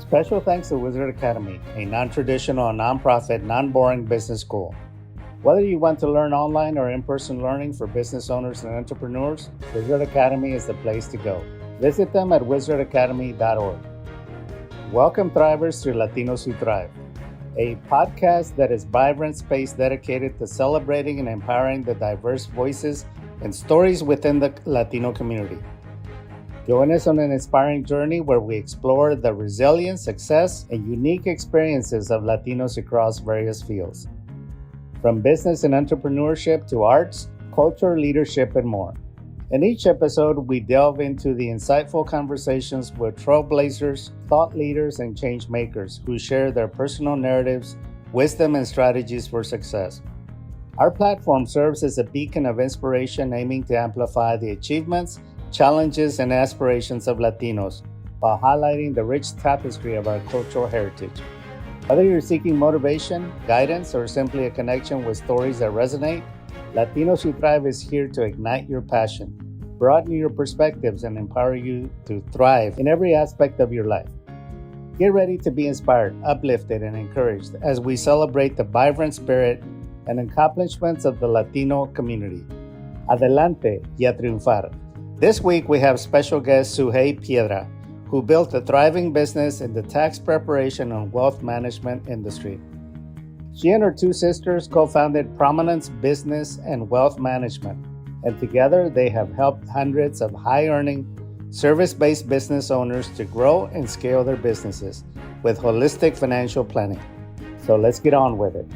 Special thanks to Wizard Academy, a non-traditional, non-profit, non-boring business school. Whether you want to learn online or in-person learning for business owners and entrepreneurs, Wizard Academy is the place to go. Visit them at wizardacademy.org. Welcome Thrivers to Latinos Who Thrive, a podcast that is vibrant space dedicated to celebrating and empowering the diverse voices and stories within the Latino community. Join us on an inspiring journey where we explore the resilience, success, and unique experiences of Latinos across various fields. From business and entrepreneurship to arts, culture, leadership, and more. In each episode, we delve into the insightful conversations with trailblazers, thought leaders, and change makers who share their personal narratives, wisdom, and strategies for success. Our platform serves as a beacon of inspiration aiming to amplify the achievements, challenges, and aspirations of Latinos while highlighting the rich tapestry of our cultural heritage. Whether you're seeking motivation, guidance, or simply a connection with stories that resonate, Latinos Who Thrive is here to ignite your passion, broaden your perspectives, and empower you to thrive in every aspect of your life. Get ready to be inspired, uplifted, and encouraged as we celebrate the vibrant spirit and accomplishments of the Latino community. Adelante y a triunfar. This week, we have special guest Sugey Piedra, who built a thriving business in the tax preparation and wealth management industry. She and her two sisters co-founded Prominence Business and Wealth Management, and together they have helped hundreds of high-earning, service-based business owners to grow and scale their businesses with holistic financial planning. So let's get on with it.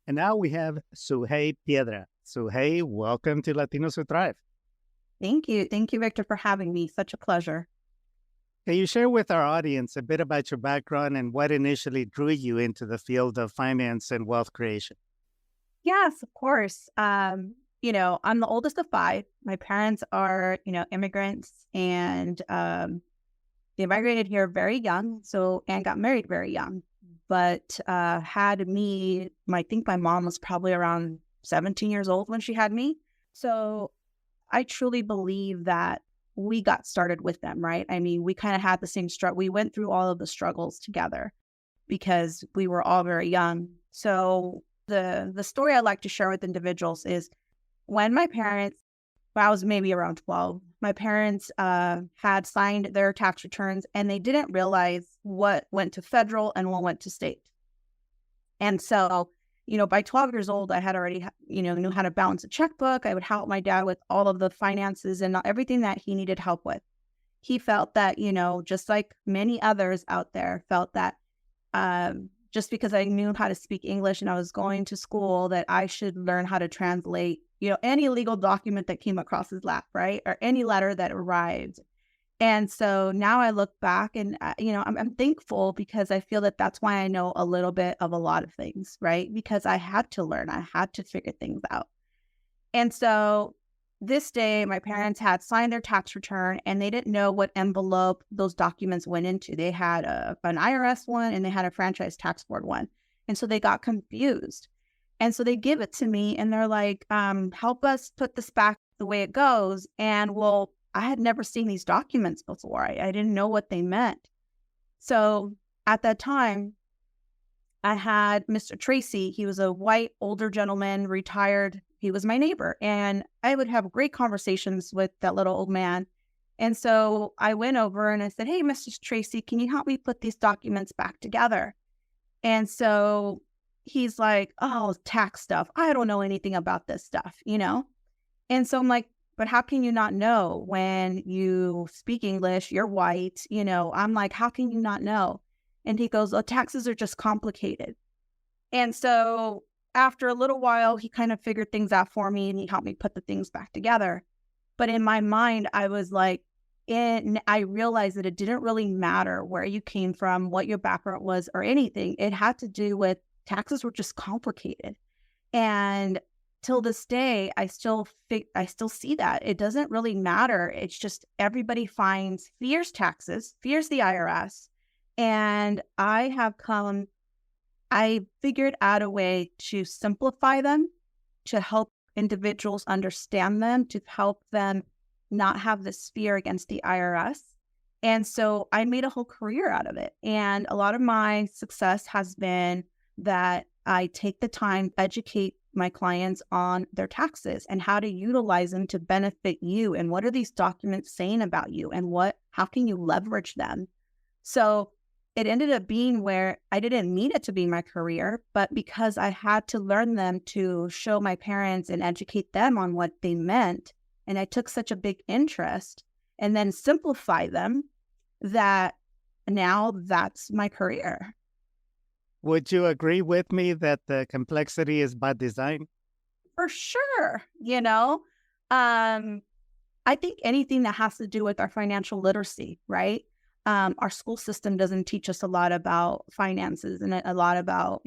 And now we have Sugey Piedra. Sugey, welcome to Latinos Who Thrive. Thank you. Thank you, Victor, for having me. Such a pleasure. Can you share with our audience a bit about your background and what initially drew you into the field of finance and wealth creation? Yes, of course. I'm the oldest of five. My parents are, immigrants, and they migrated here very young, and got married very young. But had me, I think my mom was probably around 17 years old when she had me. So I truly believe that we got started with them, right? I mean, we kind of had the same struggle. We went through all of the struggles together because we were all very young. So the story I like to share with individuals is when I was maybe around 12, my parents had signed their tax returns and they didn't realize what went to federal and what went to state. And so by 12 years old, I had already, knew how to balance a checkbook. I would help my dad with all of the finances and everything that he needed help with. He felt that, just like many others out there, felt that just because I knew how to speak English and I was going to school, that I should learn how to translate, any legal document that came across his lap, right? Or any letter that arrived. And so now I look back and, I'm thankful because I feel that that's why I know a little bit of a lot of things, right? Because I had to learn, I had to figure things out. And so this day, my parents had signed their tax return and they didn't know what envelope those documents went into. They had an IRS one and they had a franchise tax board one. And so they got confused. And so they give it to me and they're like, help us put this back the way it goes. And I had never seen these documents before. I didn't know what they meant. So at that time, I had Mr. Tracy. He was a white, older gentleman, retired. He was my neighbor. And I would have great conversations with that little old man. And so I went over and I said, hey, Mr. Tracy, can you help me put these documents back together? And so he's like, oh, tax stuff. I don't know anything about this stuff, And so I'm like, but how can you not know when you speak English, you're white, I'm like, how can you not know? And he goes, oh, taxes are just complicated. And so after a little while, he kind of figured things out for me and he helped me put the things back together. But in my mind, I was like, I realized that it didn't really matter where you came from, what your background was or anything. It had to do with taxes were just complicated. And till this day, I still see that it doesn't really matter. It's just everybody fears taxes, fears the IRS. And I figured out a way to simplify them, to help individuals understand them, to help them not have this fear against the IRS. And so I made a whole career out of it. And a lot of my success has been that I take the time to educate my clients on their taxes and how to utilize them to benefit you. And what are these documents saying about you? And how can you leverage them? So it ended up being where I didn't mean it to be my career, but because I had to learn them to show my parents and educate them on what they meant, and I took such a big interest and then simplify them, that now that's my career. Would you agree with me that the complexity is by design? For sure. I think anything that has to do with our financial literacy, right? Our school system doesn't teach us a lot about finances and a lot about,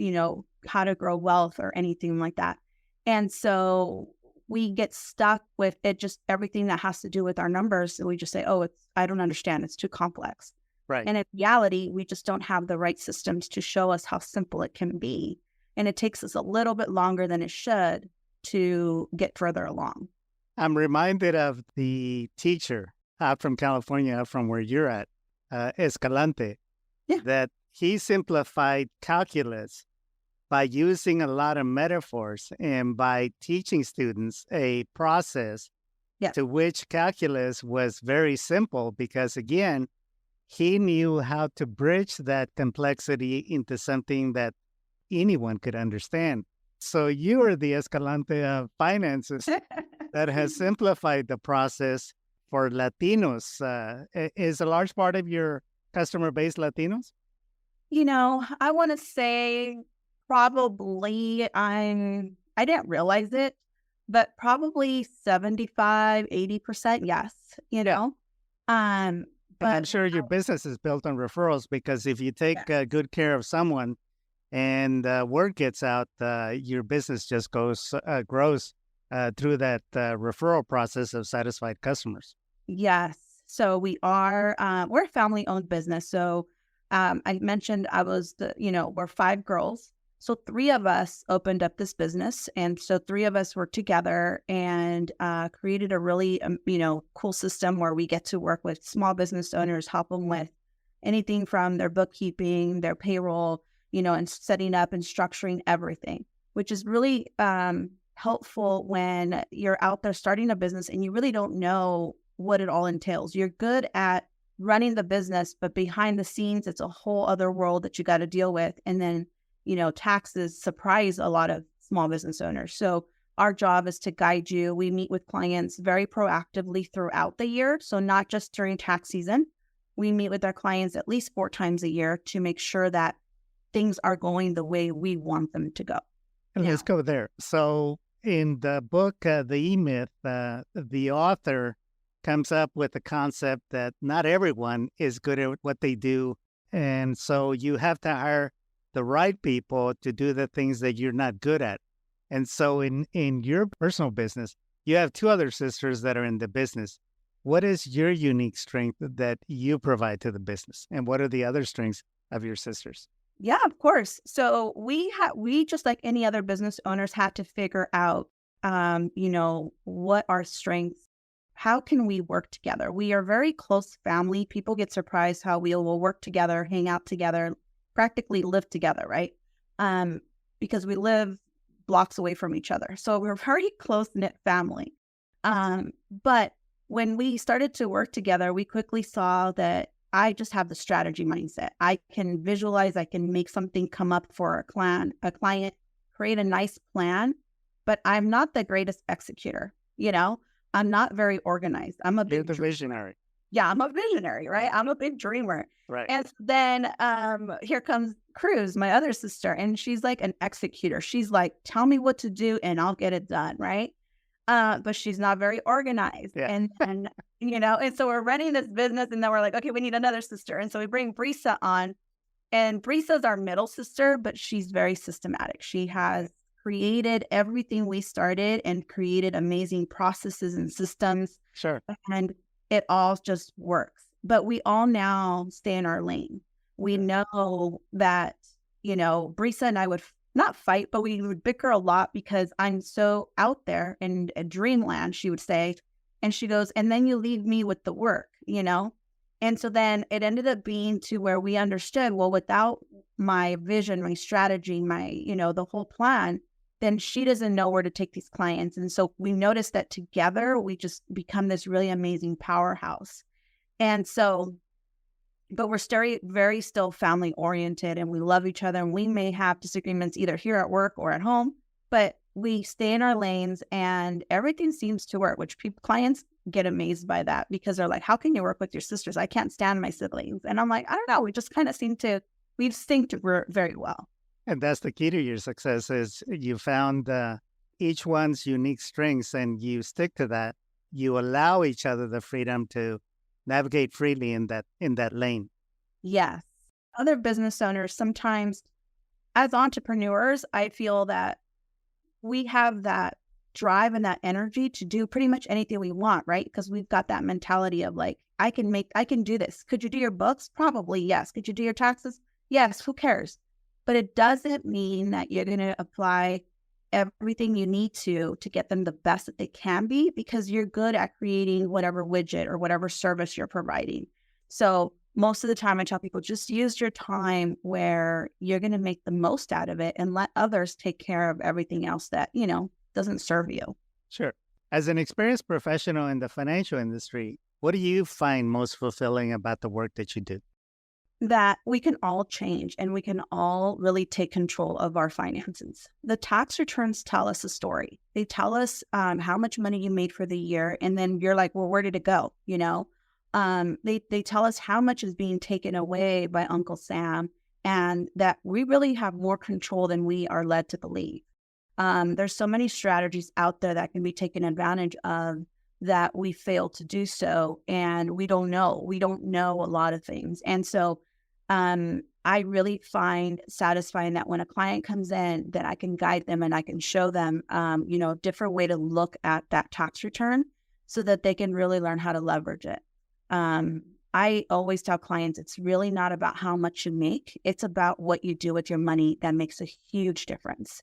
how to grow wealth or anything like that. And so we get stuck with it, just everything that has to do with our numbers. And we just say, oh, I don't understand. It's too complex. Right. And in reality, we just don't have the right systems to show us how simple it can be. And it takes us a little bit longer than it should to get further along. I'm reminded of the teacher out from California, out from where you're at, Escalante, Yeah. that he simplified calculus by using a lot of metaphors and by teaching students a process Yeah. to which calculus was very simple because, again, he knew how to bridge that complexity into something that anyone could understand. So you are the Escalante of finances that has simplified the process for Latinos. Is a large part of your customer base Latinos? I want to say probably I didn't realize it, but probably 75, 80%, yes, And I'm but sure your business is built on referrals because if you take yeah. good care of someone and word gets out, your business just grows through that referral process of satisfied customers. Yes. So we're a family owned business. So I mentioned we're 5 girls. So 3 of us opened up this business. And so 3 of us were together and created a really, cool system where we get to work with small business owners, help them with anything from their bookkeeping, their payroll, and setting up and structuring everything, which is really helpful when you're out there starting a business and you really don't know what it all entails. You're good at running the business, but behind the scenes, it's a whole other world that you got to deal with. And then, taxes surprise a lot of small business owners. So our job is to guide you. We meet with clients very proactively throughout the year. So not just during tax season. We meet with our clients at least 4 times a year to make sure that things are going the way we want them to go. And let's go there. So in the book, The E-Myth, the author comes up with the concept that not everyone is good at what they do. And so you have to hire the right people to do the things that you're not good at. And so in your personal business, you have 2 other sisters that are in the business. What is your unique strength that you provide to the business? And what are the other strengths of your sisters? Yeah, of course. So we just like any other business owners had to figure out, what our strengths. How can we work together? We are very close family. People get surprised how we will work together, hang out together, practically live together, right? Because we live blocks away from each other. So we're a very close-knit family. But when we started to work together, we quickly saw that I just have the strategy mindset. I can visualize, I can make something come up for a client, create a nice plan, but I'm not the greatest executor, I'm not very organized. I'm a You're big the visionary. Yeah, I'm a visionary, right? I'm a big dreamer. Right. And then here comes Cruz, my other sister, and she's like an executor. She's like, tell me what to do and I'll get it done, right? But she's not very organized. Yeah. And and so we're running this business and then we're like, okay, we need another sister. And so we bring Brisa on, and Brisa's our middle sister, but she's very systematic. She has created everything we started and created amazing processes and systems. Sure. And it all just works. But we all now stay in our lane. We know that, Brisa and I would not fight, but we would bicker a lot because I'm so out there in a dreamland, she would say. And she goes, and then you leave me with the work, And so then it ended up being to where we understood, well, without my vision, my strategy, the whole plan, then she doesn't know where to take these clients. And so we noticed that together we just become this really amazing powerhouse. And so, but we're very still family oriented, and we love each other, and we may have disagreements either here at work or at home, but we stay in our lanes and everything seems to work, which clients get amazed by that because they're like, how can you work with your sisters? I can't stand my siblings. And I'm like, I don't know. We just kind of we've synced very well. And that's the key to your success is you found each one's unique strengths and you stick to that. You allow each other the freedom to navigate freely in that lane. Yes. Other business owners, sometimes as entrepreneurs, I feel that we have that drive and that energy to do pretty much anything we want, right? Because we've got that mentality of like, I can do this. Could you do your books? Probably, yes. Could you do your taxes? Yes. Who cares? But it doesn't mean that you're going to apply everything you need to get them the best that they can be, because you're good at creating whatever widget or whatever service you're providing. So most of the time I tell people, just use your time where you're going to make the most out of it and let others take care of everything else that, doesn't serve you. Sure. As an experienced professional in the financial industry, what do you find most fulfilling about the work that you do? That we can all change and we can all really take control of our finances. The tax returns tell us a story. They tell us how much money you made for the year. And then you're like, well, where did it go? They tell us how much is being taken away by Uncle Sam, and that we really have more control than we are led to believe. There's so many strategies out there that can be taken advantage of that we fail to do so. And we don't know a lot of things. And so I really find satisfying that when a client comes in, that I can guide them and I can show them, a different way to look at that tax return so that they can really learn how to leverage it. I always tell clients, it's really not about how much you make. It's about what you do with your money that makes a huge difference.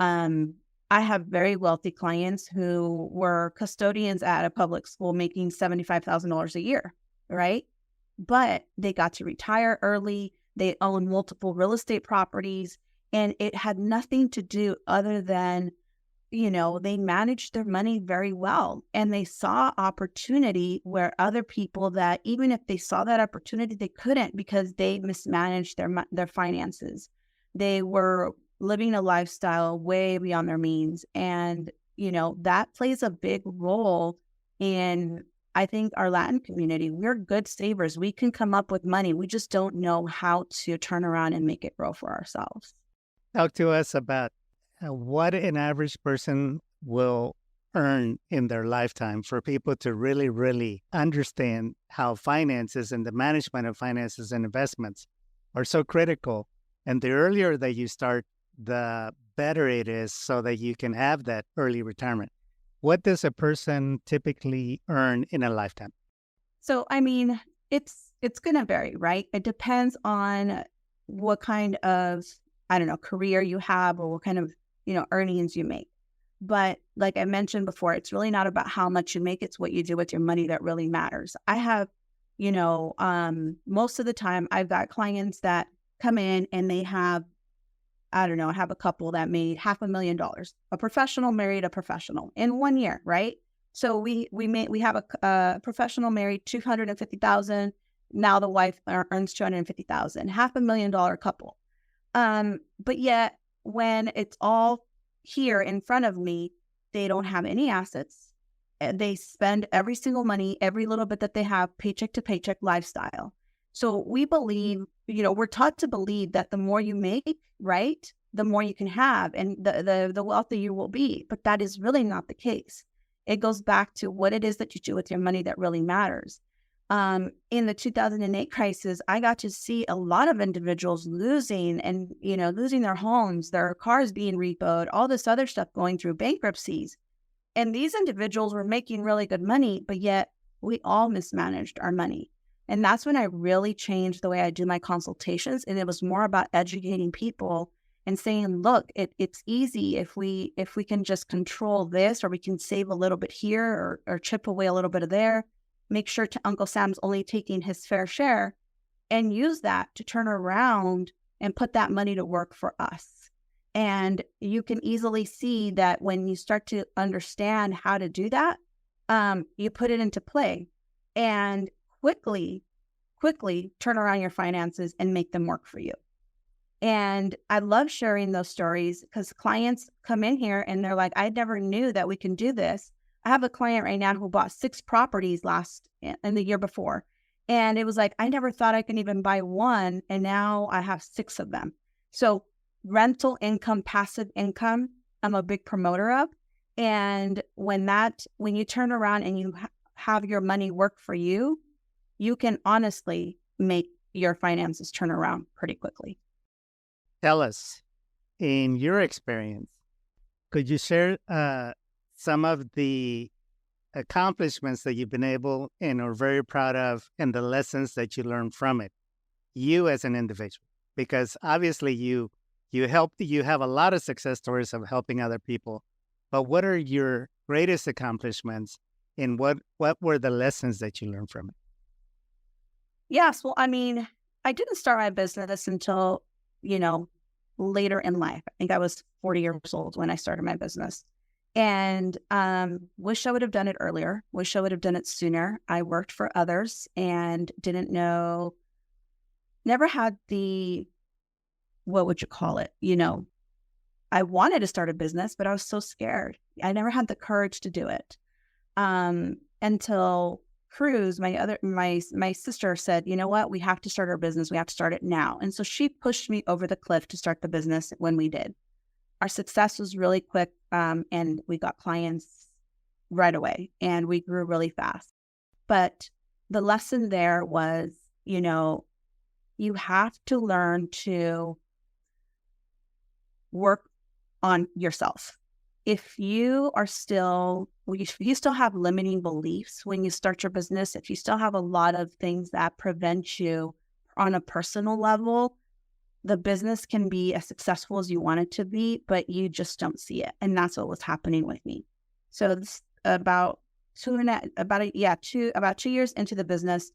I have very wealthy clients who were custodians at a public school making $75,000 a year, right? But they got to retire early. They own multiple real estate properties, and it had nothing to do other than, they managed their money very well, and they saw opportunity where other people that even if they saw that opportunity, they couldn't because they mismanaged their finances. They were living a lifestyle way beyond their means. And, that plays a big role in, I think, our Latin community. We're good savers. We can come up with money. We just don't know how to turn around and make it grow for ourselves. Talk to us about what an average person will earn in their lifetime for people to really, really understand how finances and the management of finances and investments are so critical. And the earlier that you start, the better it is so that you can have that early retirement. What does a person typically earn in a lifetime? So, it's going to vary, right? It depends on what kind of, career you have or what kind of, earnings you make. But like I mentioned before, it's really not about how much you make. It's what you do with your money that really matters. I have, most of the time I've got clients that come in and they have, I have a couple that made $500,000. A professional married a professional in 1 year, right? So we have a professional married $250,000. Now the wife earns $250,000. $500,000 couple. But yet when it's all here in front of me, they don't have any assets. They spend every little bit that they have, paycheck to paycheck lifestyle. So we believe, we're taught to believe that the more you make, right, the more you can have and the wealthier you will be. But that is really not the case. It goes back to what it is that you do with your money that really matters. In the 2008 crisis, I got to see a lot of individuals losing their homes, their cars being repoed, all this other stuff going through bankruptcies. And these individuals were making really good money, but yet we all mismanaged our money. And that's when I really changed the way I do my consultations. And it was more about educating people and saying, look, it's easy if we can just control this, or we can save a little bit here or chip away a little bit of there. make sure to Uncle Sam's only taking his fair share, and use that to turn around and put that money to work for us. And you can easily see that when you start to understand how to do that, you put it into play and quickly turn around your finances and make them work for you. And I love sharing those stories because clients come in here and they're like, I never knew that we can do this. I have a client right now who bought 6 properties in the year before. And it was like, I never thought I could even buy one. And now I have 6 of them. So rental income, passive income, I'm a big promoter of. And when you turn around and you have your money work for you, you can honestly make your finances turn around pretty quickly. Tell us, in your experience, could you share some of the accomplishments that you've been able and are very proud of and the lessons that you learned from it, you as an individual? Because obviously you have a lot of success stories of helping other people, but what are your greatest accomplishments and what were the lessons that you learned from it? Yes. Well, I mean, I didn't start my business until, later in life. I think I was 40 years old when I started my business. And wish I would have done it earlier. Wish I would have done it sooner. I worked for others and never had what would you call it? I wanted to start a business, but I was so scared. I never had the courage to do it. Until Cruz, my sister said, you know what, we have to start our business. We have to start it now. And so she pushed me over the cliff to start the business when we did. Our success was really quick, and we got clients right away, and we grew really fast. But the lesson there was, you have to learn to work on yourself. If you still have limiting beliefs when you start your business, if you still have a lot of things that prevent you on a personal level, the business can be as successful as you want it to be, but you just don't see it. And that's what was happening with me. So this, about 2 years into the business,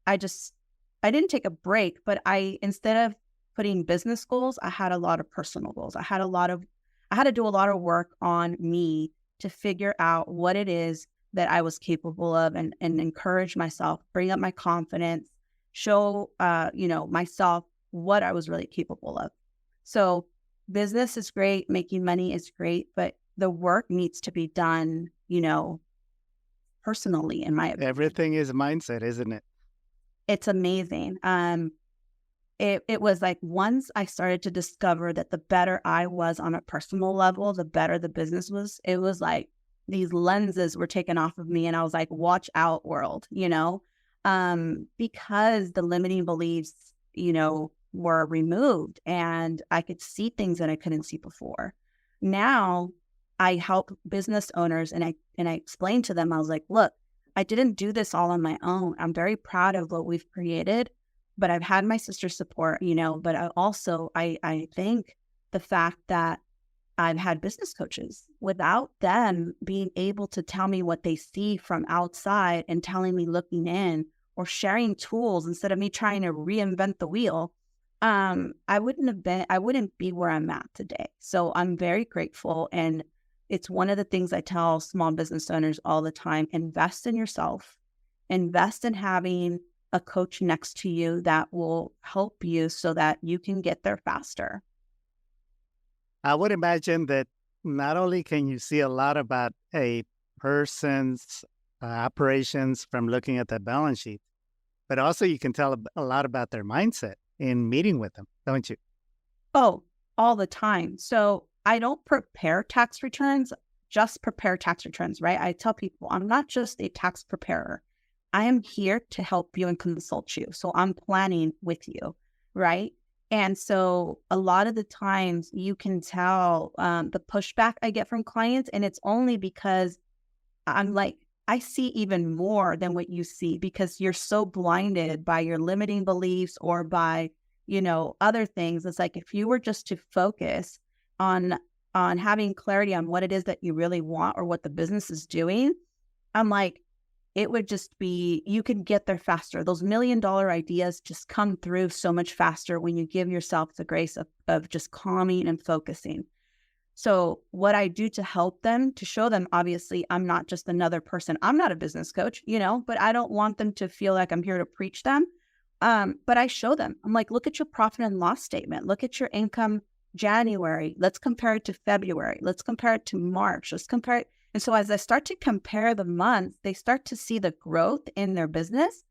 I didn't take a break, but instead of putting business goals, I had a lot of personal goals. I had to do a lot of work on me to figure out what it is that I was capable of and encourage myself, bring up my confidence, show, myself what I was really capable of. So business is great. Making money is great, but the work needs to be done, personally, in my opinion. Everything is mindset, isn't it? It's amazing. It was like once I started to discover that the better I was on a personal level, the better the business was. It was like these lenses were taken off of me and I was like, watch out, world, because the limiting beliefs, were removed and I could see things that I couldn't see before. Now I help business owners and I explain to them, I was like, look, I didn't do this all on my own. I'm very proud of what we've created. But I've had my sister's support, but I think the fact that I've had business coaches, without them being able to tell me what they see from outside and telling me looking in or sharing tools instead of me trying to reinvent the wheel, I wouldn't be where I'm at today. So I'm very grateful. And it's one of the things I tell small business owners all the time: invest in yourself, invest in having a coach next to you that will help you so that you can get there faster. I would imagine that not only can you see a lot about a person's operations from looking at the balance sheet, but also you can tell a lot about their mindset in meeting with them, don't you? Oh, all the time. So I don't prepare tax returns, just prepare tax returns, right? I tell people I'm not just a tax preparer. I am here to help you and consult you. So I'm planning with you, right? And so a lot of the times you can tell the pushback I get from clients, and it's only because I'm like, I see even more than what you see because you're so blinded by your limiting beliefs or by, other things. It's like if you were just to focus on having clarity on what it is that you really want or what the business is doing, I'm like, it would just be, you can get there faster. Those $1 million ideas just come through so much faster when you give yourself the grace of just calming and focusing. So what I do to help them, to show them, obviously, I'm not just another person. I'm not a business coach, but I don't want them to feel like I'm here to preach them. But I show them, I'm like, look at your profit and loss statement. Look at your income January. Let's compare it to February. Let's compare it to March. Let's compare it. And so as I start to compare the months, they start to see the growth in their business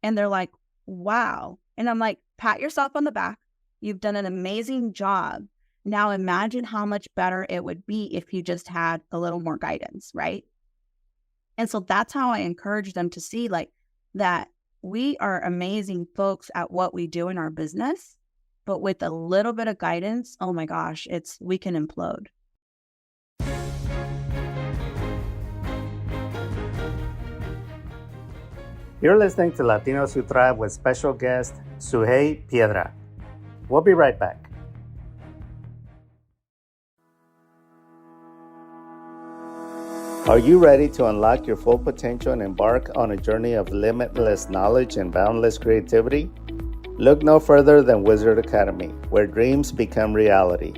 and they're like, wow. And I'm like, pat yourself on the back. You've done an amazing job. Now imagine how much better it would be if you just had a little more guidance, right? And so that's how I encourage them to see like that we are amazing folks at what we do in our business, but with a little bit of guidance, oh my gosh, we can implode. You're listening to Latinos Who Thrive with special guest Sugey Piedra. We'll be right back. Are you ready to unlock your full potential and embark on a journey of limitless knowledge and boundless creativity? Look no further than Wizard Academy, where dreams become reality.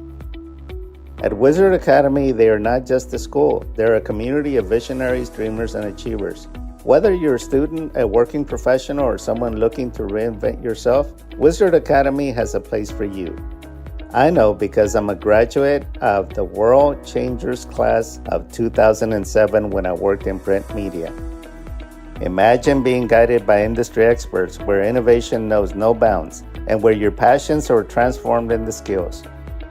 At Wizard Academy, they are not just a school, they're a community of visionaries, dreamers, and achievers. Whether you're a student, a working professional, or someone looking to reinvent yourself, Wizard Academy has a place for you. I know because I'm a graduate of the World Changers class of 2007 when I worked in print media. Imagine being guided by industry experts where innovation knows no bounds and where your passions are transformed into skills.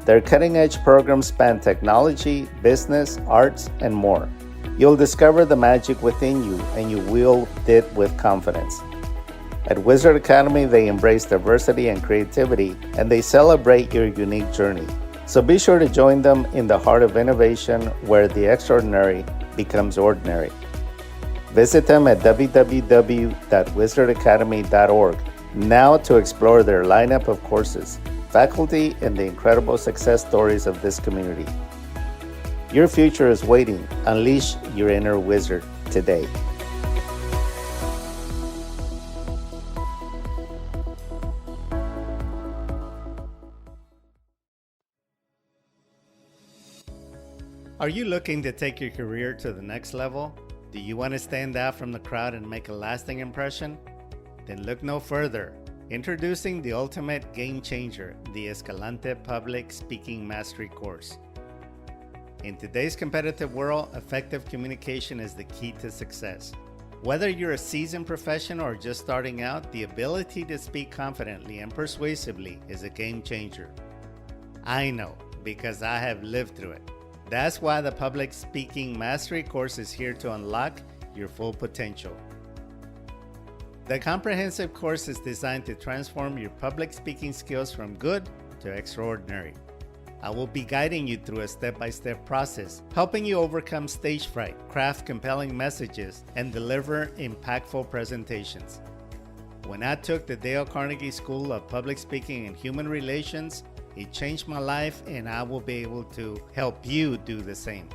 Their cutting-edge programs span technology, business, arts, and more. You'll discover the magic within you and you wield it with confidence. At Wizard Academy, they embrace diversity and creativity, and they celebrate your unique journey. So be sure to join them in the heart of innovation, where the extraordinary becomes ordinary. Visit them at www.wizardacademy.org now to explore their lineup of courses, faculty, and the incredible success stories of this community. Your future is waiting. Unleash your inner wizard today. Are you looking to take your career to the next level? Do you want to stand out from the crowd and make a lasting impression? Then look no further. Introducing the ultimate game changer, the Escalante Public Speaking Mastery Course. In today's competitive world, effective communication is the key to success. Whether you're a seasoned professional or just starting out, the ability to speak confidently and persuasively is a game changer. I know, because I have lived through it. That's why the Public Speaking Mastery Course is here to unlock your full potential. The comprehensive course is designed to transform your public speaking skills from good to extraordinary. I will be guiding you through a step-by-step process, helping you overcome stage fright, craft compelling messages, and deliver impactful presentations. When I took the Dale Carnegie School of Public Speaking and Human Relations, it changed my life, and I will be able to help you do the same.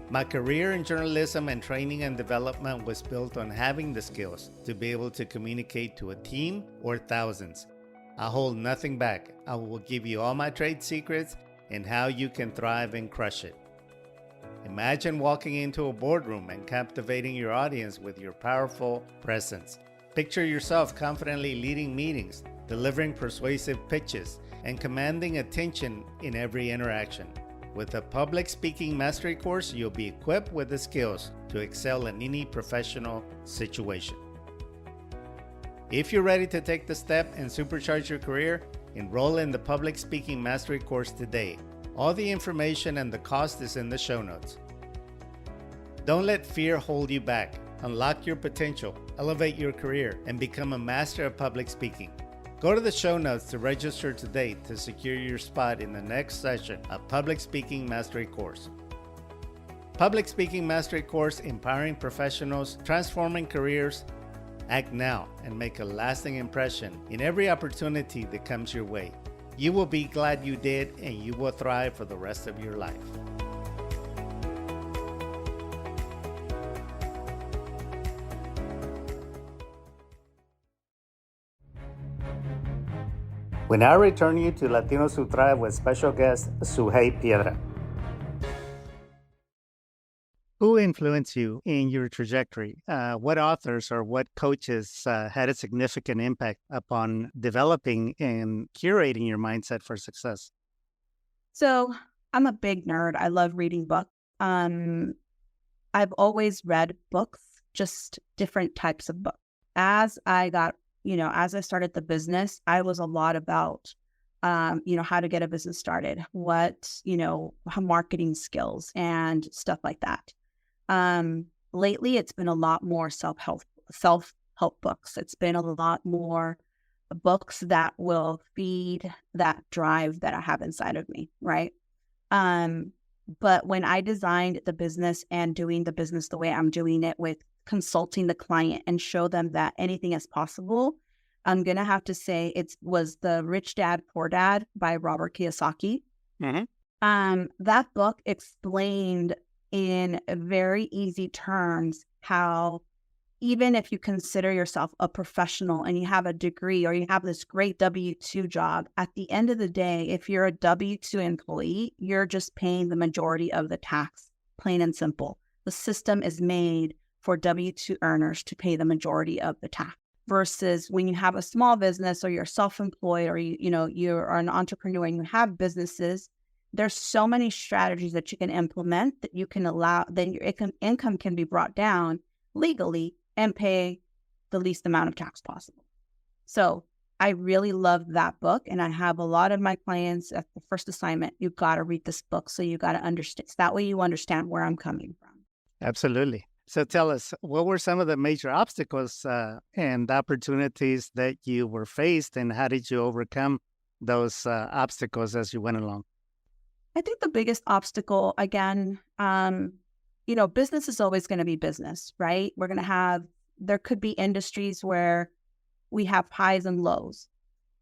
My career in journalism and training and development was built on having the skills to be able to communicate to a team or thousands. I hold nothing back. I will give you all my trade secrets and how you can thrive and crush it. Imagine walking into a boardroom and captivating your audience with your powerful presence. Picture yourself confidently leading meetings, delivering persuasive pitches, and commanding attention in every interaction. With the Public Speaking Mastery Course, you'll be equipped with the skills to excel in any professional situation. If you're ready to take the step and supercharge your career, enroll in the Public Speaking Mastery Course today. All the information and the cost is in the show notes. Don't let fear hold you back. Unlock your potential, elevate your career, and become a master of public speaking. Go to the show notes to register today to secure your spot in the next session of Public Speaking Mastery Course. Public Speaking Mastery Course, empowering professionals, transforming careers. Act now and make a lasting impression in every opportunity that comes your way. You will be glad you did, and you will thrive for the rest of your life. We now return you to Latinos Who Thrive with special guest Sugey Piedra. Who influenced you in your trajectory? What authors or what coaches had a significant impact upon developing and curating your mindset for success? So I'm a big nerd. I love reading books. I've always read books, just different types of books. As I got, as I started the business, I was a lot about, how to get a business started, marketing skills and stuff like that. Lately, it's been a lot more self-help books. It's been a lot more books that will feed that drive that I have inside of me, right? But when I designed the business and doing the business the way I'm doing it with consulting the client and show them that anything is possible, I'm going to have to say it was the Rich Dad, Poor Dad by Robert Kiyosaki. Mm-hmm. That book explained in very easy terms how even if you consider yourself a professional and you have a degree or you have this great W-2 job, at the end of the day, if you're a W-2 employee, you're just paying the majority of the tax, plain and simple. The system is made for W-2 earners to pay the majority of the tax versus when you have a small business or you're self-employed or you're an entrepreneur and you have businesses. There's so many strategies that you can implement that you can allow, then your income can be brought down legally and pay the least amount of tax possible. So I really love that book. And I have a lot of my clients at the first assignment, you've got to read this book. So you got to understand. That way you understand where I'm coming from. Absolutely. So tell us, what were some of the major obstacles and opportunities that you were faced, and how did you overcome those obstacles as you went along? I think the biggest obstacle, again, business is always going to be business, right? There could be industries where we have highs and lows.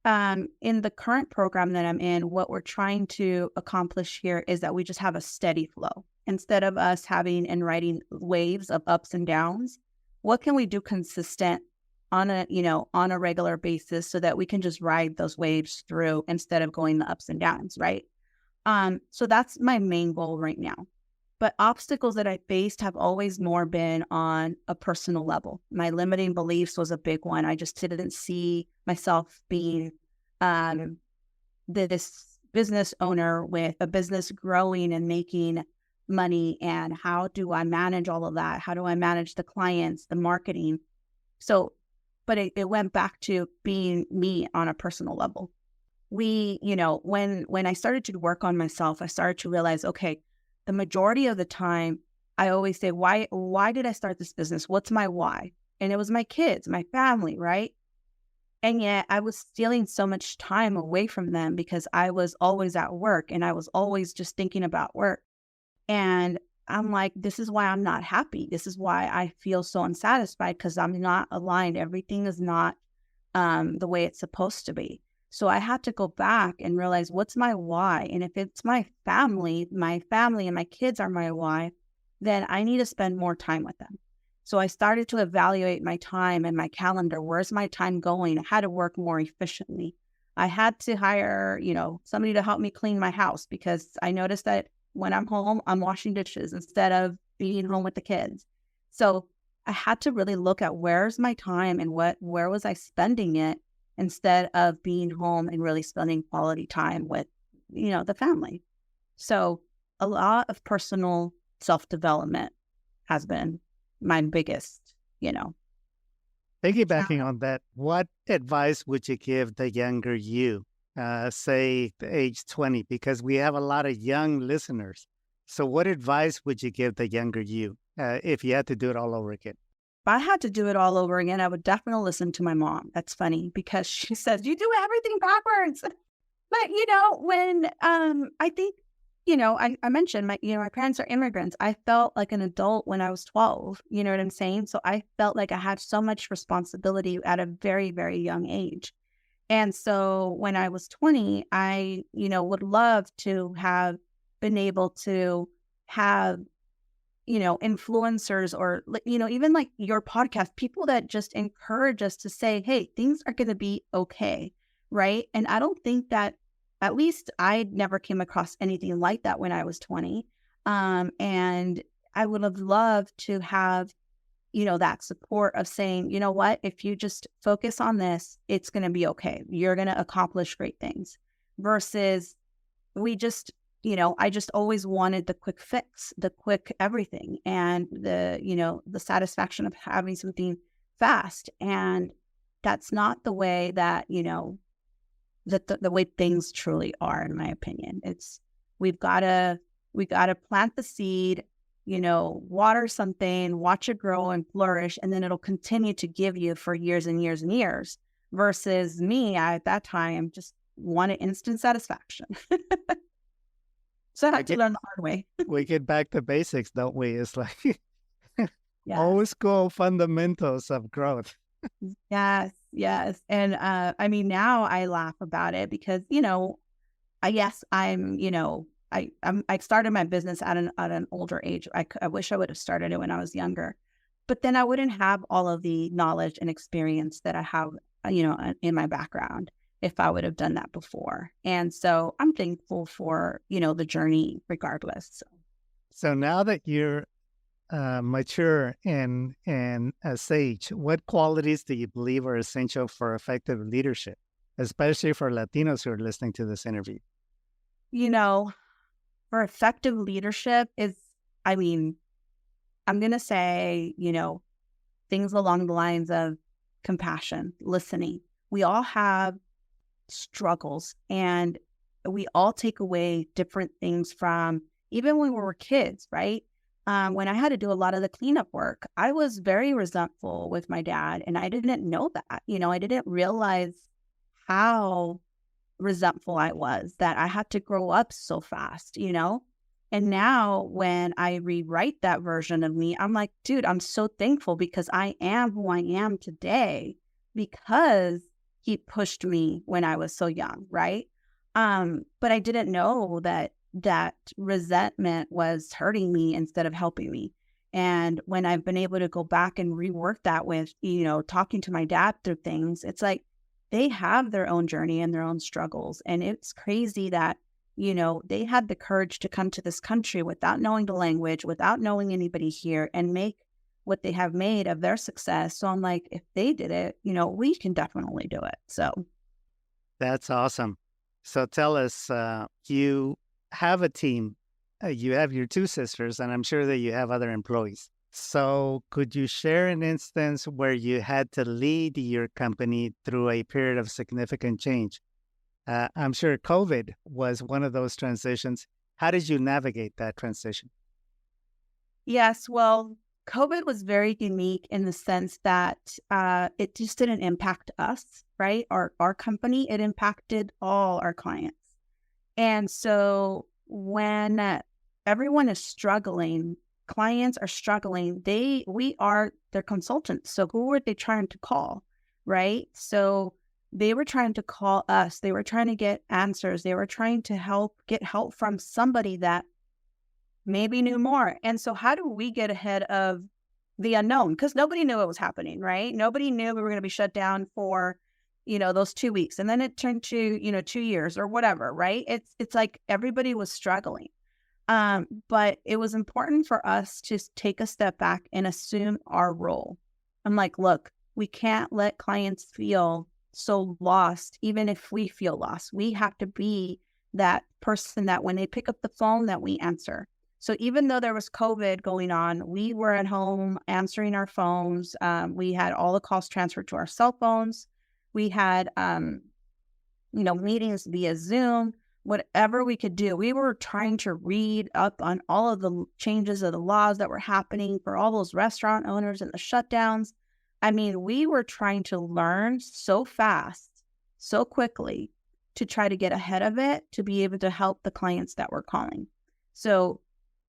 In the current program that I'm in, what we're trying to accomplish here is that we just have a steady flow. Instead of us having and riding waves of ups and downs, what can we do consistent on a regular basis so that we can just ride those waves through instead of going the ups and downs, right? So that's my main goal right now. But obstacles that I faced have always more been on a personal level. My limiting beliefs was a big one. I just didn't see myself being this business owner with a business growing and making money. And how do I manage all of that? How do I manage the clients, the marketing? So, but it went back to being me on a personal level. When I started to work on myself, I started to realize, okay, the majority of the time, I always say, why did I start this business? What's my why? And it was my kids, my family, right? And yet I was stealing so much time away from them because I was always at work and I was always just thinking about work. And I'm like, this is why I'm not happy. This is why I feel so unsatisfied, because I'm not aligned. Everything is not the way it's supposed to be. So I had to go back and realize, what's my why? And if it's my family and my kids are my why, then I need to spend more time with them. So I started to evaluate my time and my calendar. Where's my time going? I had to work more efficiently. I had to hire, somebody to help me clean my house, because I noticed that when I'm home, I'm washing dishes instead of being home with the kids. So I had to really look at where's my time and where was I spending it, instead of being home and really spending quality time with, the family. So a lot of personal self-development has been my biggest, Piggybacking on that, what advice would you give the younger you, say the age 20? Because we have a lot of young listeners. So what advice would you give the younger you if you had to do it all over again? If I had to do it all over again, I would definitely listen to my mom. That's funny because she says, you do everything backwards. But, when I think, I mentioned my parents are immigrants. I felt like an adult when I was 12. You know what I'm saying? So I felt like I had so much responsibility at a very, very young age. And so when I was 20, I, would love to have been able to have influencers or, even like your podcast, people that just encourage us to say, hey, things are going to be okay, right? And I don't think that, at least I never came across anything like that when I was 20. And I would have loved to have, that support of saying, you know what, if you just focus on this, it's going to be okay. You're going to accomplish great things versus we just, I just always wanted the quick fix, the quick everything, and the satisfaction of having something fast. And that's not the way that, that the way things truly are, in my opinion. It's, we've got to, plant the seed, water something, watch it grow and flourish, and then it'll continue to give you for years and years and years. Versus me, I, at that time, just wanted instant satisfaction. So I I had to get, learn the hard way. we get back to basics, don't we? It's like Yes, old school fundamentals of growth. yes, yes. And I mean, now I laugh about it because, I guess I'm, I started my business at an older age. I wish I would have started it when I was younger, but then I wouldn't have all of the knowledge and experience that I have, in my background if I would have done that before. And so I'm thankful for, the journey regardless. So. So now that you're mature and a sage, what qualities do you believe are essential for effective leadership, especially for Latinos who are listening to this interview? You know, for effective leadership is, I mean, I'm going to say, things along the lines of compassion, listening. We all have struggles and we all take away different things from even when we were kids, right? When I had to do a lot of the cleanup work, I was very resentful with my dad and I didn't know that. I didn't realize how resentful I was, that I had to grow up so fast, And now when I rewrite that version of me, I'm like, dude, I'm so thankful because I am who I am today because he pushed me when I was so young, right? But I didn't know that resentment was hurting me instead of helping me. And when I've been able to go back and rework that with, talking to my dad through things, it's like they have their own journey and their own struggles. And it's crazy that, they had the courage to come to this country without knowing the language, without knowing anybody here, and make what they have made of their success. So I'm like, if they did it, we can definitely do it. So That's awesome. So tell us, you have a team, you have your two sisters, and I'm sure that you have other employees. So could you share an instance where you had to lead your company through a period of significant change? I'm sure COVID was one of those transitions. How did you navigate that transition? yes, well, COVID was very unique in the sense that it just didn't impact us, right? Our company, it impacted all our clients. And so when everyone is struggling, clients are struggling, we are their consultants. So who were they trying to call, right? So they were trying to call us. They were trying to get answers. They were trying to get help from somebody that maybe knew more. And so how do we get ahead of the unknown? Because nobody knew what was happening, right? Nobody knew we were going to be shut down for, those 2 weeks. And then it turned to, 2 years or whatever, right? It's like everybody was struggling. But it was important for us to take a step back and assume our role. I'm like, look, we can't let clients feel so lost, even if we feel lost. We have to be that person that when they pick up the phone that we answer. So even though there was COVID going on, we were at home answering our phones. We had all the calls transferred to our cell phones. We had, meetings via Zoom, whatever we could do. We were trying to read up on all of the changes of the laws that were happening for all those restaurant owners and the shutdowns. I mean, we were trying to learn so fast, so quickly to try to get ahead of it, to be able to help the clients that were calling. So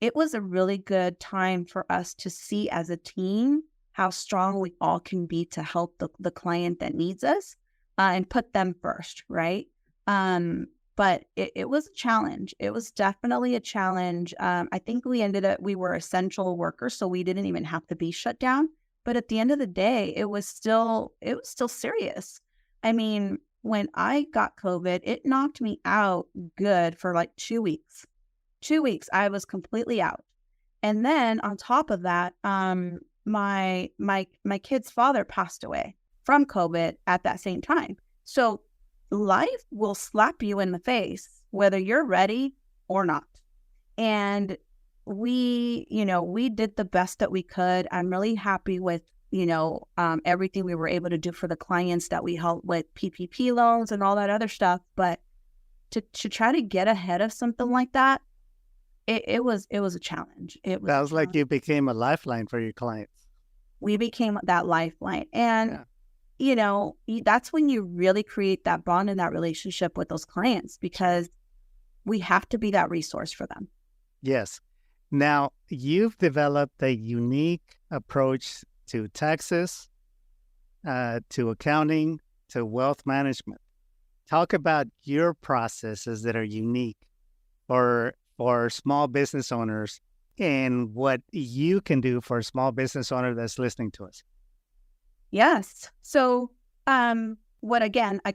it was a really good time for us to see as a team how strong we all can be to help the client that needs us and put them first, right? But it was a challenge. It was definitely a challenge. I think we were essential workers, so we didn't even have to be shut down. But at the end of the day, it was still serious. I mean, when I got COVID, it knocked me out good for like 2 weeks. 2 weeks, I was completely out. And then on top of that, my kid's father passed away from COVID at that same time. So life will slap you in the face, whether you're ready or not. And we did the best that we could. I'm really happy with, everything we were able to do for the clients that we helped with PPP loans and all that other stuff. But to try to get ahead of something like that, it was a challenge. It was Sounds like you became a lifeline for your clients. We became that lifeline. And, that's when you really create that bond and that relationship with those clients, because we have to be that resource for them. Yes. Now, you've developed a unique approach to taxes, to accounting, to wealth management. Talk about your processes that are unique for small business owners and what you can do for a small business owner that's listening to us. Yes. So, I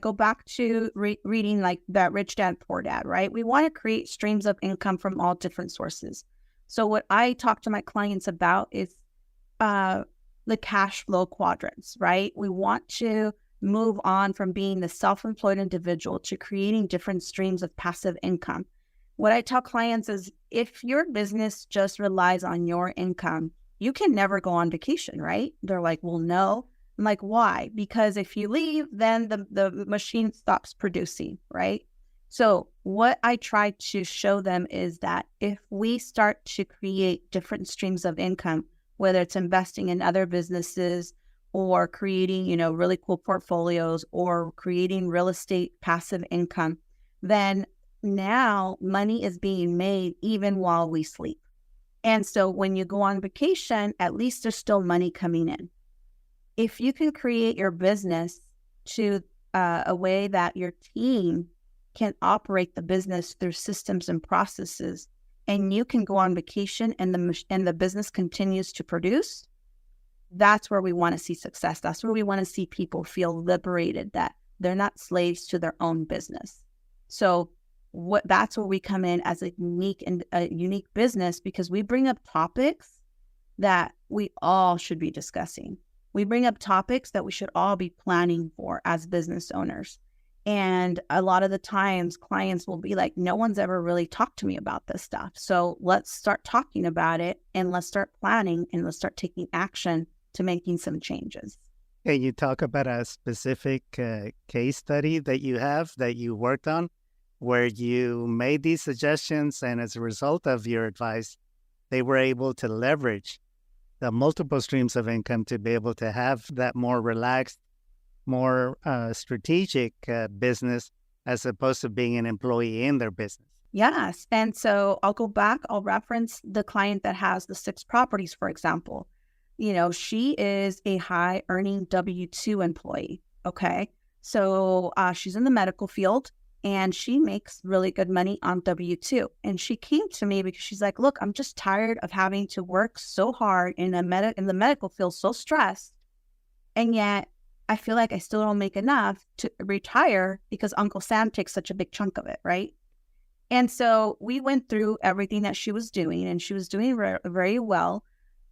go back to reading like that Rich Dad, Poor Dad, right? We want to create streams of income from all different sources. So what I talk to my clients about is the cash flow quadrants, right? We want to move on from being the self-employed individual to creating different streams of passive income. What I tell clients is, if your business just relies on your income, you can never go on vacation, right? They're like, well, no. I'm like, why? Because if you leave, then the machine stops producing, right? So what I try to show them is that if we start to create different streams of income, whether it's investing in other businesses or creating, really cool portfolios or creating real estate passive income, then now money is being made even while we sleep. And so when you go on vacation, at least there's still money coming in. If you can create your business to a way that your team can operate the business through systems and processes, and you can go on vacation and the business continues to produce, that's where we want to see success. That's where we want to see people feel liberated, that they're not slaves to their own business. So that's where we come in as a unique business, because we bring up topics that we all should be discussing. We bring up topics that we should all be planning for as business owners. And a lot of the times clients will be like, no one's ever really talked to me about this stuff. So let's start talking about it, and let's start planning, and let's start taking action to making some changes. Can you talk about a specific case study that you worked on where you made these suggestions, and as a result of your advice, they were able to leverage the multiple streams of income to be able to have that more relaxed, more strategic business, as opposed to being an employee in their business? Yes. And so I'll reference the client that has the 6 properties, for example. She is a high earning W-2 employee. Okay. So she's in the medical field, and she makes really good money on W-2. And she came to me because she's like, look, I'm just tired of having to work so hard in the medical field, so stressed. And yet I feel like I still don't make enough to retire because Uncle Sam takes such a big chunk of it, right? And so we went through everything that she was doing, and she was doing very well.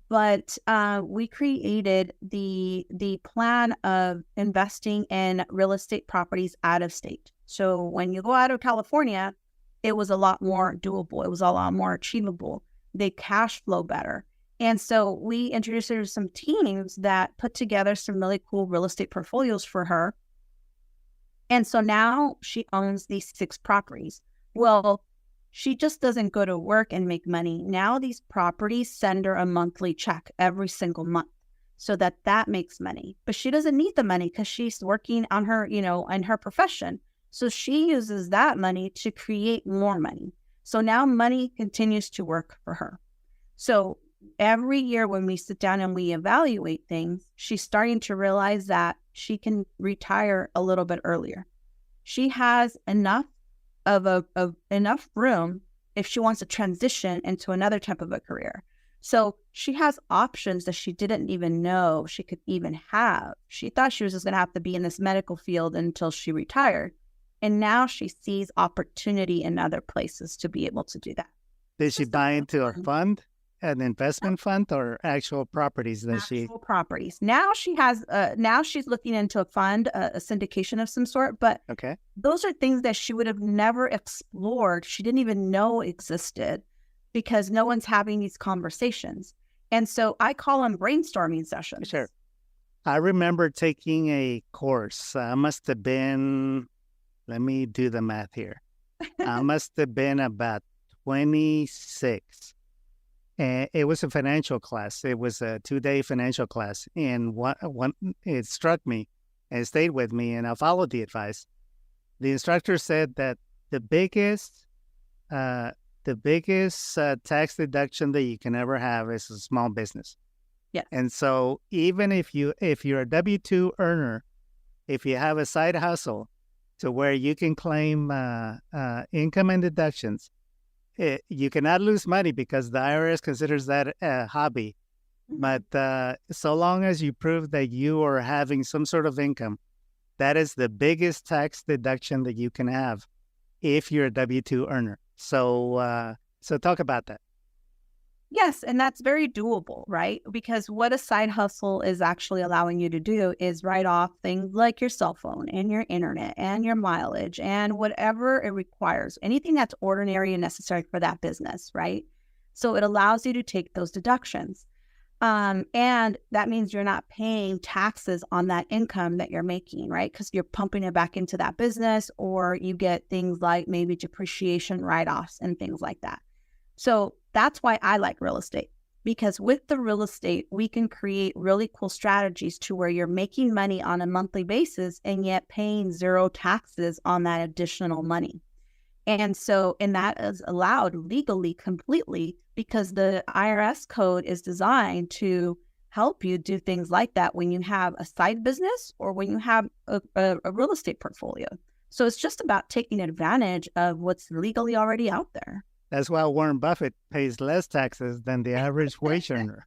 But we created the plan of investing in real estate properties out of state. So when you go out of California, it was a lot more doable. It was a lot more achievable. They cash flow better. And so we introduced her to some teams that put together some really cool real estate portfolios for her. And so now she owns these 6 properties. Well, she just doesn't go to work and make money. Now these properties send her a monthly check every single month, so that makes money. But she doesn't need the money because she's working on her, in her profession. So she uses that money to create more money. So now money continues to work for her. So every year when we sit down and we evaluate things, she's starting to realize that she can retire a little bit earlier. She has enough enough room if she wants to transition into another type of a career. So she has options that she didn't even know she could even have. She thought she was just going to have to be in this medical field until she retired. And now she sees opportunity in other places to be able to do that. Did she buy into a fund, an investment fund, or actual properties that Actual properties. Now she has, now she's looking into a fund, a syndication of some sort, but Okay. those are things that she would have never explored. She didn't even know existed because no one's having these conversations. And so I call them brainstorming sessions. Sure. I remember taking a course. I must have been, let me do the math here. I must have been about 26. And it was a financial class. It was a 2-day financial class. And it struck me and stayed with me, and I followed the advice. The instructor said that the biggest tax deduction that you can ever have is a small business. Yeah. And so even if you're a W-2 earner, if you have a side hustle to where you can claim income and deductions, you cannot lose money because the IRS considers that a hobby. But so long as you prove that you are having some sort of income, that is the biggest tax deduction that you can have if you're a W-2 earner. So talk about that. Yes, and that's very doable, right? Because what a side hustle is actually allowing you to do is write off things like your cell phone and your internet and your mileage and whatever it requires, anything that's ordinary and necessary for that business, right? So it allows you to take those deductions. And that means you're not paying taxes on that income that you're making, right? Because you're pumping it back into that business, or you get things like maybe depreciation write-offs and things like that. So that's why I like real estate, because with the real estate, we can create really cool strategies to where you're making money on a monthly basis and yet paying zero taxes on that additional money. And that is allowed legally completely because the IRS code is designed to help you do things like that when you have a side business or when you have a real estate portfolio. So it's just about taking advantage of what's legally already out there. That's why Warren Buffett pays less taxes than the average wage earner.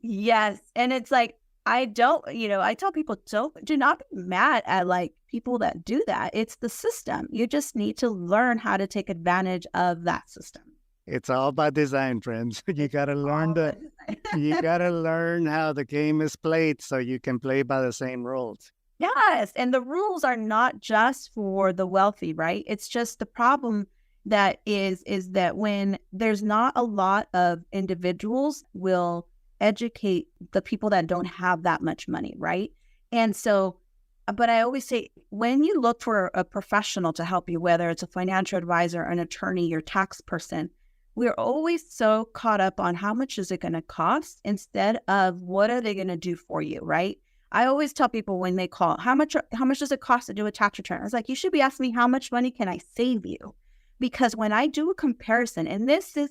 Yes. And it's like, I tell people, do not be mad at like people that do that. It's the system. You just need to learn how to take advantage of that system. It's all by design, friends. You gotta learn you gotta learn how the game is played so you can play by the same rules. Yes. And the rules are not just for the wealthy, right? It's just the problem that is that when there's not a lot of individuals will educate the people that don't have that much money, right? And so, but I always say, when you look for a professional to help you, whether it's a financial advisor, an attorney, your tax person, we're always so caught up on how much is it going to cost instead of what are they going to do for you, right? I always tell people when they call, how much does it cost to do a tax return? I was like, you should be asking me, how much money can I save you? Because when I do a comparison, and this goes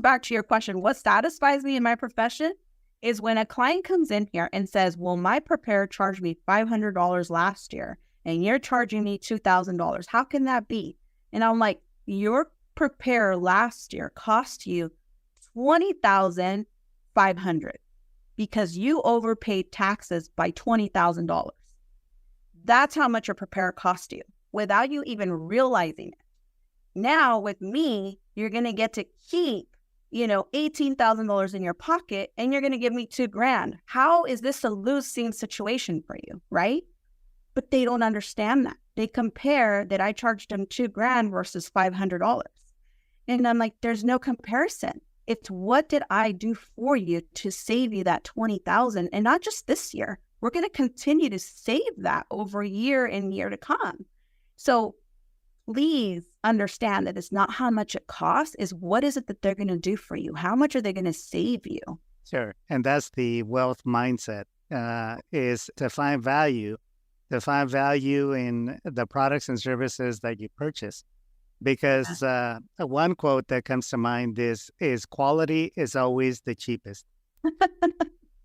back to your question, what satisfies me in my profession is when a client comes in here and says, well, my preparer charged me $500 last year and you're charging me $2,000. How can that be? And I'm like, your preparer last year cost you $20,500 because you overpaid taxes by $20,000. That's how much your preparer cost you without you even realizing it. Now with me, you're going to get to keep, $18,000 in your pocket and you're going to give me $2,000. How is this a losing situation for you? Right? But they don't understand that. They compare that I charged them $2,000 versus $500. And I'm like, there's no comparison. It's what did I do for you to save you that $20,000? And not just this year. We're going to continue to save that over year and year to come. So please understand that it's not how much it costs, is what is it that they're going to do for you? How much are they going to save you? Sure. And that's the wealth mindset, is to find value in the products and services that you purchase. Because one quote that comes to mind is quality is always the cheapest.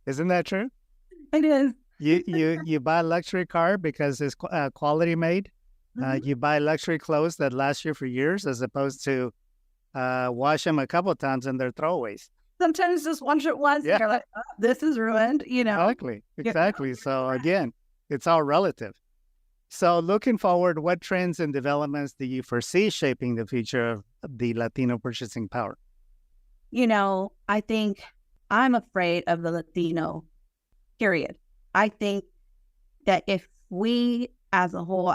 Isn't that true? It is. You buy a luxury car because it's quality made. You buy luxury clothes that last you for years, as opposed to wash them a couple of times and they're throwaways. Sometimes just wash it once and you're like, oh, this is ruined, Exactly. So again, it's all relative. So looking forward, what trends and developments do you foresee shaping the future of the Latino purchasing power? I think I'm afraid of the Latino, period. I think that if we as a whole,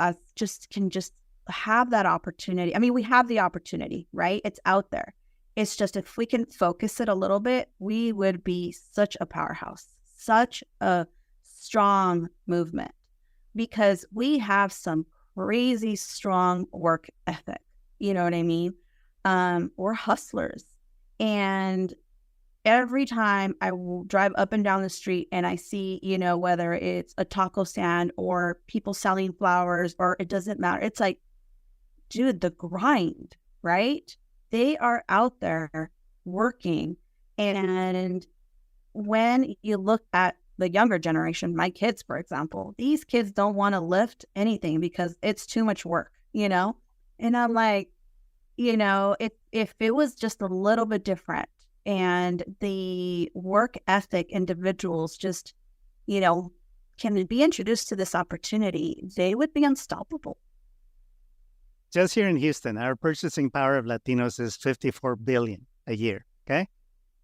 can just have that opportunity. I mean, we have the opportunity, right? It's out there. It's just if we can focus it a little bit, we would be such a powerhouse, such a strong movement, because we have some crazy strong work ethic. You know what I mean? We're hustlers. And every time I will drive up and down the street and I see, whether it's a taco stand or people selling flowers, or it doesn't matter. It's like, dude, the grind, right? They are out there working. And when you look at the younger generation, my kids, for example, these kids don't want to lift anything because it's too much work, And I'm like, if it was just a little bit different and the work ethic individuals just, can be introduced to this opportunity, they would be unstoppable. Just here in Houston, our purchasing power of Latinos is $54 billion a year, okay?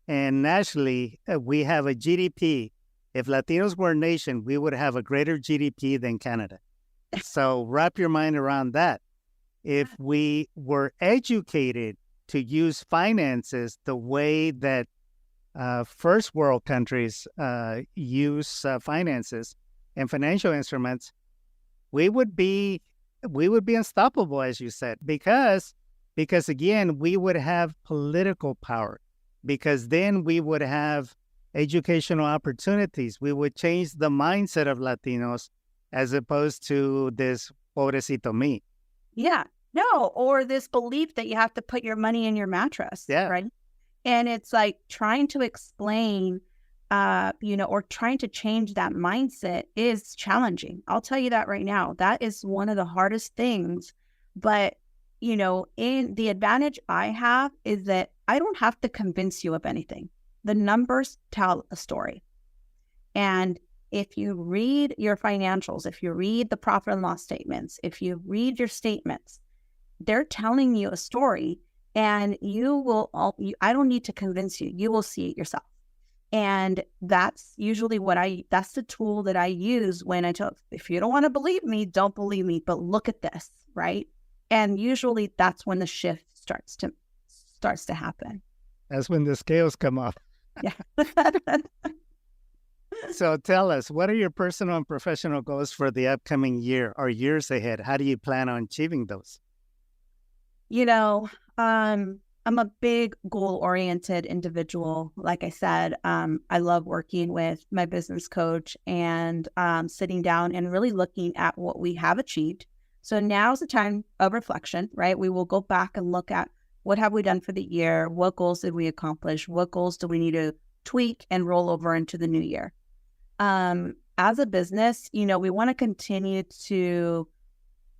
And nationally, we have a GDP. If Latinos were a nation, we would have a greater GDP than Canada. So wrap your mind around that. If we were educated to use finances the way that first world countries use finances and financial instruments, we would be unstoppable, as you said, because again, we would have political power, because then we would have educational opportunities. We would change the mindset of Latinos as opposed to this pobrecito me. Yeah, no, or this belief that you have to put your money in your mattress, right? And it's like trying to explain, or trying to change that mindset is challenging. I'll tell you that right now. That is one of the hardest things. But, in the advantage I have is that I don't have to convince you of anything. The numbers tell a story. And if you read your financials, if you read the profit and loss statements, if you read your statements, they're telling you a story, and I don't need to convince you. You will see it yourself. And that's usually that's the tool that I use when I tell, if you don't want to believe me, don't believe me, but look at this, right? And usually that's when the shift starts to happen. That's when the scales come off. Yeah. So tell us, what are your personal and professional goals for the upcoming year or years ahead? How do you plan on achieving those? I'm a big goal-oriented individual. Like I said, I love working with my business coach and sitting down and really looking at what we have achieved. So now's the time of reflection, right? We will go back and look at what have we done for the year? What goals did we accomplish? What goals do we need to tweak and roll over into the new year? As a business, we want to continue to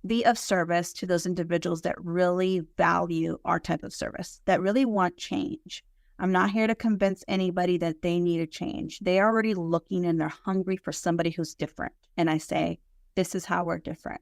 be of service to those individuals that really value our type of service, that really want change. I'm not here to convince anybody that they need a change. They're already looking and they're hungry for somebody who's different. And I say, this is how we're different.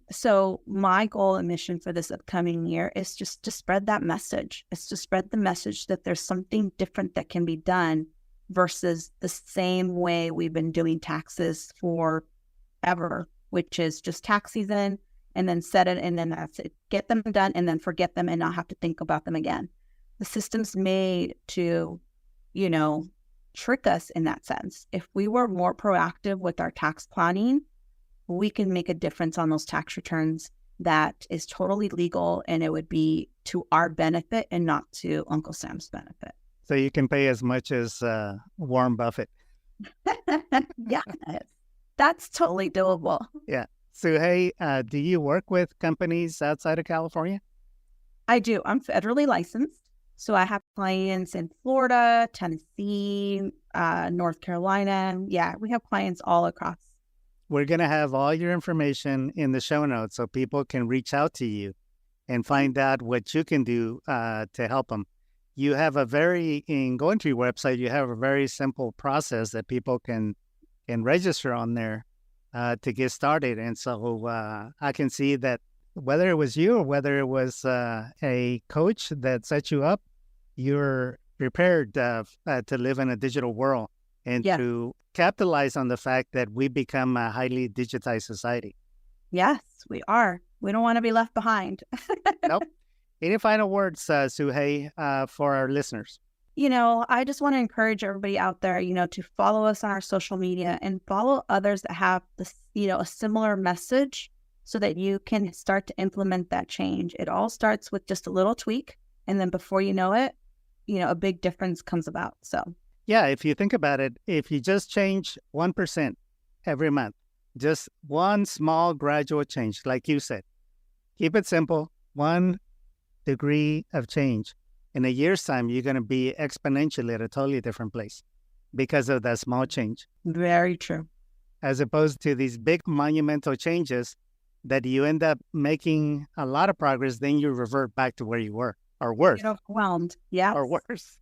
So my goal and mission for this upcoming year is just to spread that message. It's to spread the message that there's something different that can be done versus the same way we've been doing taxes forever, which is just tax season and then set it and then that's it. Get them done and then forget them and not have to think about them again. The system's made to, trick us in that sense. If we were more proactive with our tax planning, we can make a difference on those tax returns that is totally legal, and it would be to our benefit and not to Uncle Sam's benefit. So you can pay as much as Warren Buffett. Yeah, that's totally doable. Yeah. So, hey, do you work with companies outside of California? I do. I'm federally licensed. So I have clients in Florida, Tennessee, North Carolina. Yeah, we have clients all across. We're going to have all your information in the show notes so people can reach out to you and find out what you can do to help them. You have in going to your website, you have a very simple process that people can register on there to get started. And so I can see that whether it was you or whether it was a coach that set you up, you're prepared to live in a digital world and Yeah. to capitalize on the fact that we become a highly digitized society. Yes, we are. We don't want to be left behind. Nope. Any final words, Sugey, for our listeners? I just want to encourage everybody out there, to follow us on our social media and follow others that have this, a similar message so that you can start to implement that change. It all starts with just a little tweak. And then before you know it, a big difference comes about. So, yeah, if you think about it, if you just change 1% every month, just one small gradual change, like you said, keep it simple, 1 degree of change. In a year's time, you're going to be exponentially at a totally different place because of that small change. Very true. As opposed to these big monumental changes that you end up making a lot of progress, then you revert back to where you were, or worse. Get overwhelmed. Yeah. Or worse.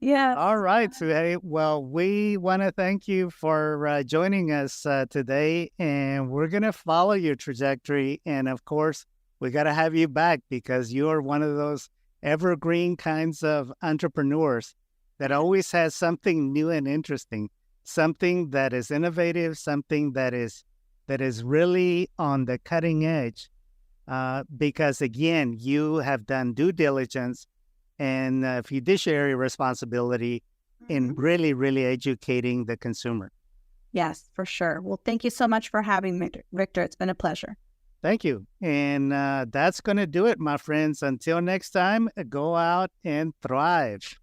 Yeah. All right, Sugey. Well, we want to thank you for joining us today, and we're going to follow your trajectory. And of course, we got to have you back because you're one of those evergreen kinds of entrepreneurs that always has something new and interesting, something that is innovative, something that is really on the cutting edge. Because again, you have done due diligence and fiduciary responsibility in really, really educating the consumer. Yes, for sure. Well, thank you so much for having me, Victor. It's been a pleasure. Thank you. And that's going to do it, my friends. Until next time, go out and thrive.